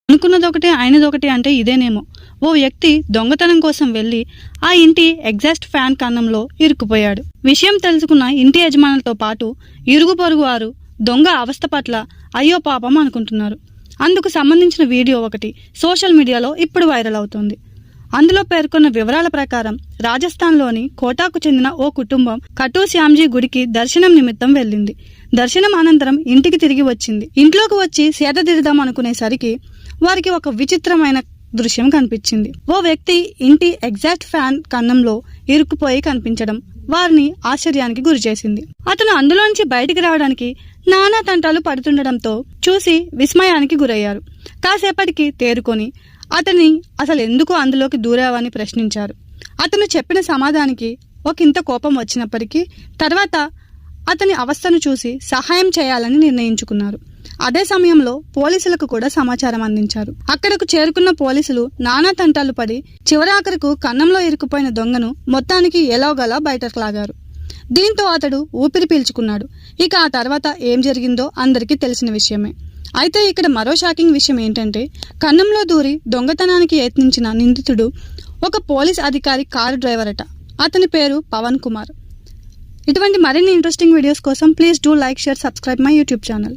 అనుకున్నదొకటి అయినదొకటి అంటే ఇదేనేమో. ఓ వ్యక్తి దొంగతనం కోసం వెళ్లి ఆ ఇంటి ఎగ్జాస్ట్ ఫ్యాన్ కన్నంలో ఇరుక్కుపోయాడు. విషయం తెలుసుకున్న ఇంటి యజమానులతో పాటు ఇరుగు పొరుగు వారు దొంగ అవస్థ పట్ల అయ్యో పాపం అనుకుంటున్నారు. అందుకు సంబంధించిన వీడియో ఒకటి సోషల్ మీడియాలో ఇప్పుడు వైరల్ అవుతుంది. అందులో పేర్కొన్న వివరాల ప్రకారం రాజస్థాన్లోని కోటాకు చెందిన ఓ కుటుంబం ఖటూ శ్యామ్జీ గుడికి దర్శనం నిమిత్తం వెళ్ళింది. దర్శనం అనంతరం ఇంటికి తిరిగి వచ్చింది. ఇంట్లోకి వచ్చి సేద తీరుదాం అనుకునేసరికి వారికి ఒక విచిత్రమైన దృశ్యం కనిపించింది. ఓ వ్యక్తి ఇంటి ఎగ్జాస్ట్ ఫ్యాన్ కన్నంలో ఇరుక్కుపోయి కనిపించడం వారిని ఆశ్చర్యానికి గురిచేసింది. అతను అందులోంచి బయటికి రావడానికి నానా తంటాలు పడుతుండటంతో చూసి విస్మయానికి గురయ్యారు. కాసేపటికి తేరుకొని అతన్ని అసలు ఎందుకు అందులోకి దూరావని ప్రశ్నించారు. అతను చెప్పిన సమాధానానికి ఒకంత కోపం వచ్చినప్పటికీ తర్వాత అతని అవస్థను చూసి సహాయం చేయాలని నిర్ణయించుకున్నారు. అదే సమయంలో పోలీసులకు కూడా సమాచారం అందించారు. అక్కడకు చేరుకున్న పోలీసులు నానా తంటాలు పడి చివరాఖరకు కన్నంలో ఇరుక్కుపోయిన దొంగను మొత్తానికి ఎలాగోలా బయటకు లాగారు. దీంతో అతడు ఊపిరి పీల్చుకున్నాడు. ఇక ఆ తర్వాత ఏం జరిగిందో అందరికీ తెలిసిన విషయమే. అయితే ఇక్కడ మరో షాకింగ్ విషయం ఏంటంటే కన్నంలో దూరి దొంగతనానికి యత్నించిన నిందితుడు ఒక పోలీస్ అధికారి కారు డ్రైవర్ అట. అతని పేరు పవన్ కుమార్. ఇటువంటి మరిన్ని ఇంట్రెస్టింగ్ వీడియోస్ కోసం please do like, share, subscribe my YouTube channel.